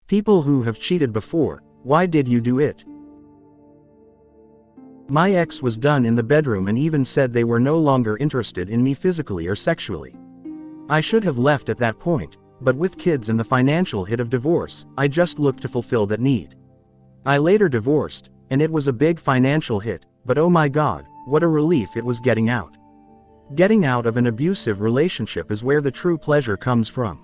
People who have cheated before, why did you do it? My ex was done in the bedroom and even said they were no longer interested in me physically or sexually. I should have left at that point, but with kids and the financial hit of divorce, I just looked to fulfill that need. I later divorced, and it was a big financial hit, but oh my God, what a relief it was getting out. Getting out of an abusive relationship is where the true pleasure comes from.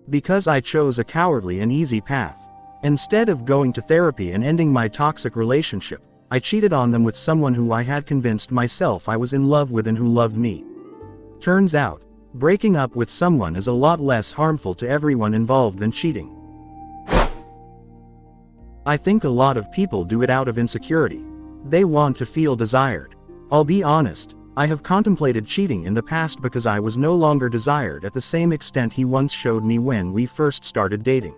Because I chose a cowardly and easy path. Instead of going to therapy and ending my toxic relationship, I cheated on them with someone who I had convinced myself I was in love with and who loved me. Turns out, breaking up with someone is a lot less harmful to everyone involved than cheating. I think a lot of people do it out of insecurity. They want to feel desired. I'll be honest, I have contemplated cheating in the past because I was no longer desired at the same extent he once showed me when we first started dating.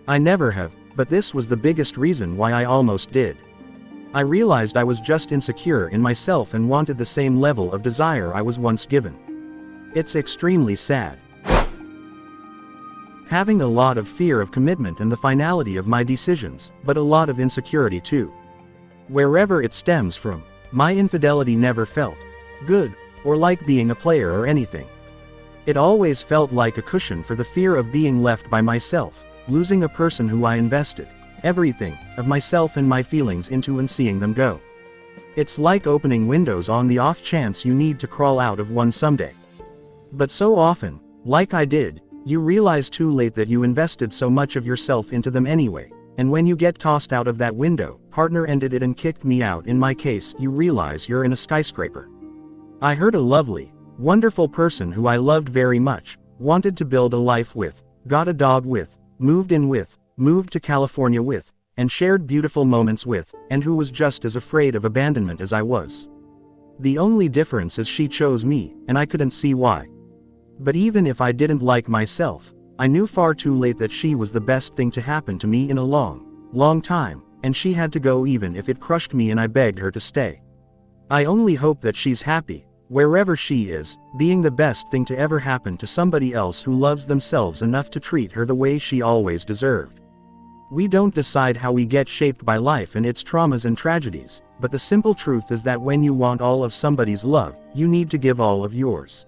I never have, but this was the biggest reason why I almost did. I realized I was just insecure in myself and wanted the same level of desire I was once given. It's extremely sad. Having a lot of fear of commitment and the finality of my decisions, but a lot of insecurity too. Wherever it stems from, my infidelity never felt good, or like being a player or anything. It always felt like a cushion for the fear of being left by myself, losing a person who I invested everything of myself and my feelings into and seeing them go. It's like opening windows on the off chance you need to crawl out of one someday. But so often, like I did, you realize too late that you invested so much of yourself into them anyway, and when you get tossed out of that window, partner ended it and kicked me out. In my case, you realize you're in a skyscraper. I heard a lovely, wonderful person who I loved very much, wanted to build a life with, got a dog with, moved in with, moved to California with, and shared beautiful moments with, and who was just as afraid of abandonment as I was. The only difference is she chose me, and I couldn't see why. But even if I didn't like myself, I knew far too late that she was the best thing to happen to me in a long, long time, and she had to go even if it crushed me, and I begged her to stay. I only hope that she's happy, wherever she is, being the best thing to ever happen to somebody else who loves themselves enough to treat her the way she always deserved. We don't decide how we get shaped by life and its traumas and tragedies, but the simple truth is that when you want all of somebody's love, you need to give all of yours.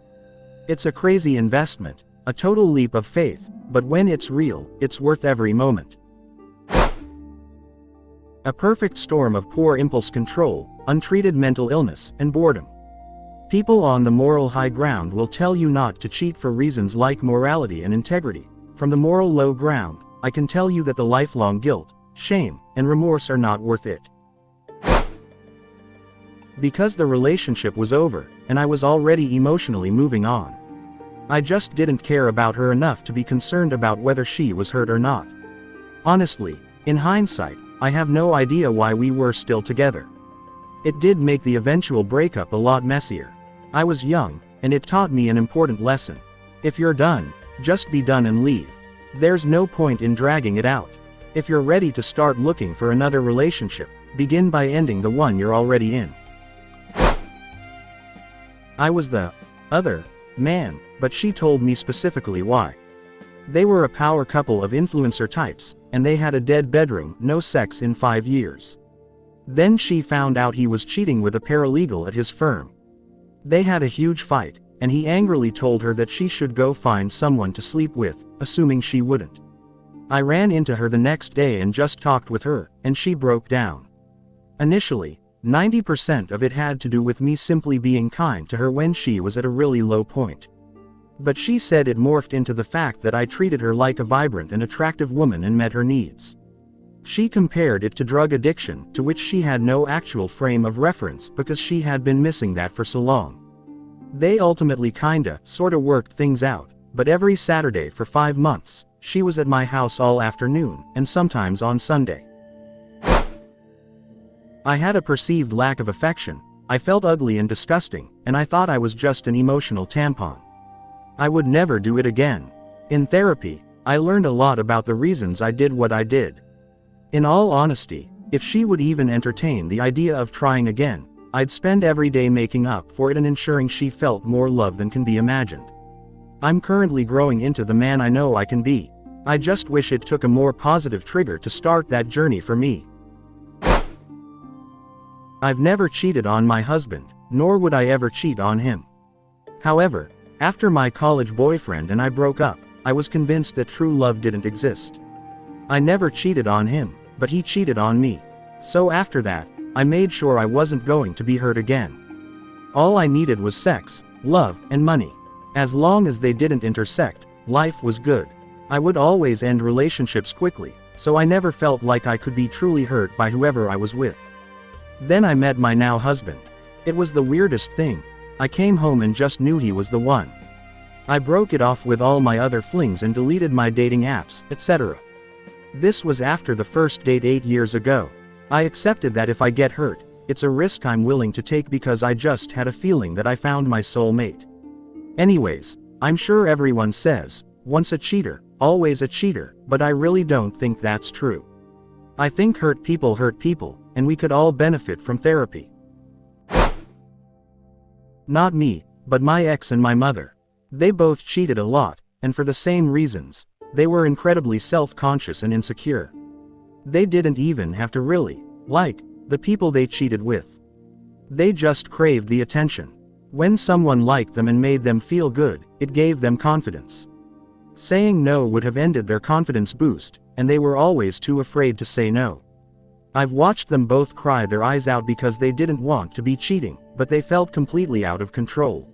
It's a crazy investment, a total leap of faith, but when it's real, it's worth every moment. A perfect storm of poor impulse control, untreated mental illness, and boredom. People on the moral high ground will tell you not to cheat for reasons like morality and integrity. From the moral low ground, I can tell you that the lifelong guilt, shame, and remorse are not worth it. Because the relationship was over, and I was already emotionally moving on. I just didn't care about her enough to be concerned about whether she was hurt or not. Honestly, in hindsight, I have no idea why we were still together. It did make the eventual breakup a lot messier. I was young, and it taught me an important lesson. If you're done, just be done and leave. There's no point in dragging it out. If you're ready to start looking for another relationship, begin by ending the one you're already in. I was the other man, but she told me specifically why. They were a power couple of influencer types, and they had a dead bedroom, no sex in 5 years. Then she found out he was cheating with a paralegal at his firm. They had a huge fight, and he angrily told her that she should go find someone to sleep with, assuming she wouldn't. I ran into her the next day and just talked with her, and she broke down. Initially, 90% of it had to do with me simply being kind to her when she was at a really low point. But she said it morphed into the fact that I treated her like a vibrant and attractive woman and met her needs. She compared it to drug addiction, to which she had no actual frame of reference because she had been missing that for so long. They ultimately sorta worked things out, but every Saturday for 5 months, she was at my house all afternoon, and sometimes on Sunday. I had a perceived lack of affection, I felt ugly and disgusting, and I thought I was just an emotional tampon. I would never do it again. In therapy, I learned a lot about the reasons I did what I did. In all honesty, if she would even entertain the idea of trying again, I'd spend every day making up for it and ensuring she felt more love than can be imagined. I'm currently growing into the man I know I can be. I just wish it took a more positive trigger to start that journey for me. I've never cheated on my husband, nor would I ever cheat on him. However, after my college boyfriend and I broke up, I was convinced that true love didn't exist. I never cheated on him, but he cheated on me. So after that, I made sure I wasn't going to be hurt again. All I needed was sex, love, and money. As long as they didn't intersect, life was good. I would always end relationships quickly, so I never felt like I could be truly hurt by whoever I was with. Then I met my now husband. It was the weirdest thing. I came home and just knew he was the one. I broke it off with all my other flings and deleted my dating apps, etc. This was after the first date 8 years ago. I accepted that if I get hurt, it's a risk I'm willing to take because I just had a feeling that I found my soulmate. Anyways, I'm sure everyone says, once a cheater, always a cheater, but I really don't think that's true. I think hurt people, and we could all benefit from therapy. Not me, but my ex and my mother. They both cheated a lot, and for the same reasons. They were incredibly self-conscious and insecure. They didn't even have to really like the people they cheated with. They just craved the attention. When someone liked them and made them feel good, it gave them confidence. Saying no would have ended their confidence boost, and they were always too afraid to say no. I've watched them both cry their eyes out because they didn't want to be cheating, but they felt completely out of control.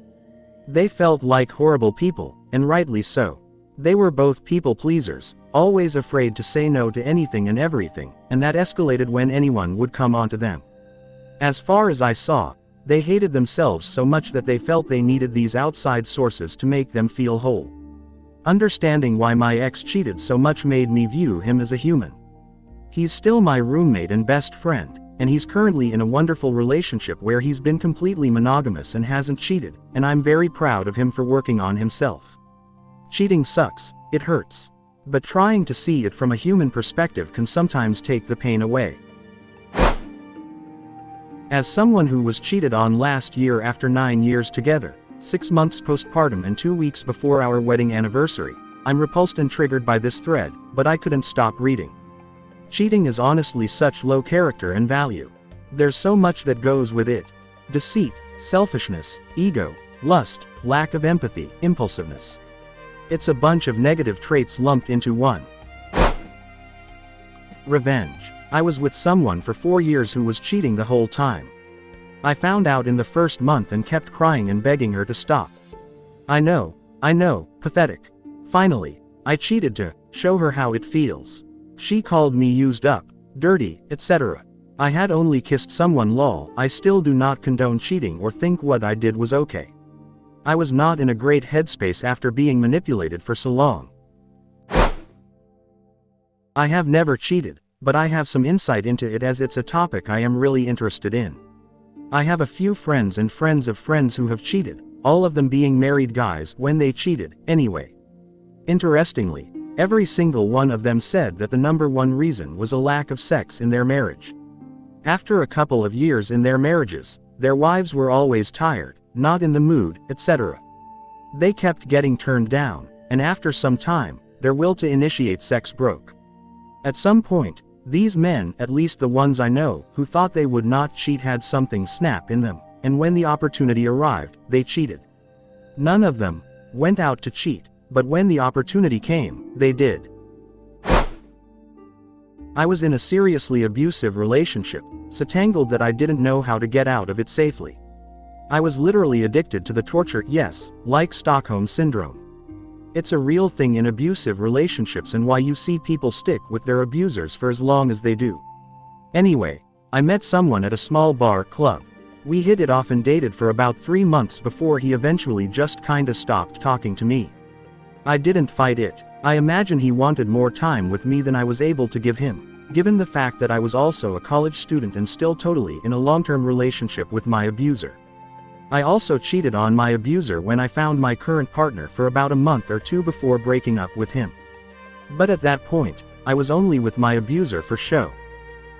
They felt like horrible people, and rightly so. They were both people pleasers, always afraid to say no to anything and everything, and that escalated when anyone would come onto them. As far as I saw, they hated themselves so much that they felt they needed these outside sources to make them feel whole. Understanding why my ex cheated so much made me view him as a human. He's still my roommate and best friend, and he's currently in a wonderful relationship where he's been completely monogamous and hasn't cheated, and I'm very proud of him for working on himself. Cheating sucks, it hurts. But trying to see it from a human perspective can sometimes take the pain away. As someone who was cheated on last year after 9 years together, 6 months postpartum and 2 weeks before our wedding anniversary, I'm repulsed and triggered by this thread, but I couldn't stop reading. Cheating is honestly such low character and value. There's so much that goes with it. Deceit, selfishness, ego, lust, lack of empathy, impulsiveness. It's a bunch of negative traits lumped into one. Revenge. I was with someone for 4 years who was cheating the whole time. I found out in the first month and kept crying and begging her to stop. I know, pathetic. Finally, I cheated to show her how it feels. She called me used up, dirty, etc. I had only kissed someone lol. I still do not condone cheating or think what I did was okay. I was not in a great headspace after being manipulated for so long. I have never cheated, but I have some insight into it as it's a topic I am really interested in. I have a few friends and friends of friends who have cheated, all of them being married guys when they cheated, anyway. Interestingly, every single one of them said that the #1 reason was a lack of sex in their marriage. After a couple of years in their marriages, their wives were always tired, not in the mood, etc. They kept getting turned down, and after some time, their will to initiate sex broke. At some point, these men, at least the ones I know, who thought they would not cheat had something snap in them, and when the opportunity arrived, they cheated. None of them went out to cheat, but when the opportunity came, they did. I was in a seriously abusive relationship, so tangled that I didn't know how to get out of it safely. I was literally addicted to the torture, yes, like Stockholm Syndrome. It's a real thing in abusive relationships and why you see people stick with their abusers for as long as they do. Anyway, I met someone at a small bar club. We hit it off and dated for about 3 months before he eventually just kinda stopped talking to me. I didn't fight it. I imagine he wanted more time with me than I was able to give him, given the fact that I was also a college student and still totally in a long-term relationship with my abuser. I also cheated on my abuser when I found my current partner for about a month or 2 before breaking up with him. But at that point, I was only with my abuser for show.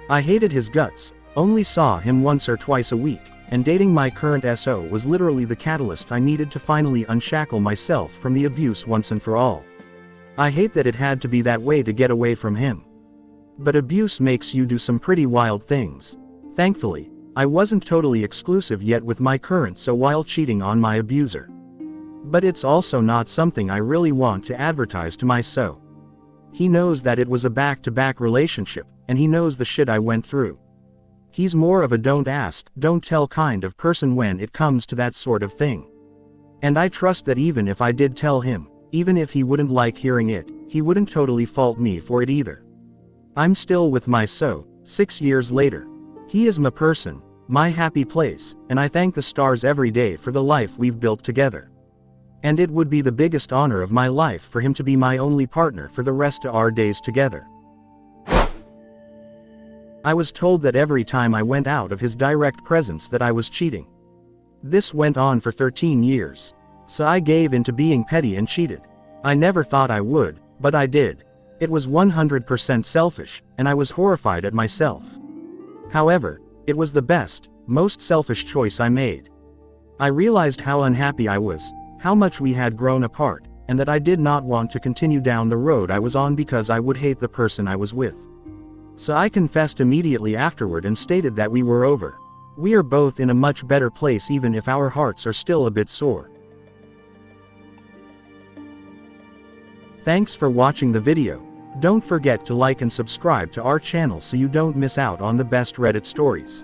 I hated his guts, only saw him once or twice a week, and dating my current SO was literally the catalyst I needed to finally unshackle myself from the abuse once and for all. I hate that it had to be that way to get away from him. But abuse makes you do some pretty wild things. Thankfully, I wasn't totally exclusive yet with my current SO while cheating on my abuser. But it's also not something I really want to advertise to my SO. He knows that it was a back-to-back relationship, and he knows the shit I went through. He's more of a don't ask, don't tell kind of person when it comes to that sort of thing. And I trust that even if I did tell him, even if he wouldn't like hearing it, he wouldn't totally fault me for it either. I'm still with my SO, 6 years later. He is my person, my happy place, and I thank the stars every day for the life we've built together. And it would be the biggest honor of my life for him to be my only partner for the rest of our days together. I was told that every time I went out of his direct presence that I was cheating. This went on for 13 years. So I gave in to being petty and cheated. I never thought I would, but I did. It was 100% selfish, and I was horrified at myself. However, it was the best, most selfish choice I made. I realized how unhappy I was, how much we had grown apart, and that I did not want to continue down the road I was on because I would hate the person I was with. So I confessed immediately afterward and stated that we were over. We are both in a much better place even if our hearts are still a bit sore. Thanks for watching the video. Don't forget to like and subscribe to our channel so you don't miss out on the best Reddit stories.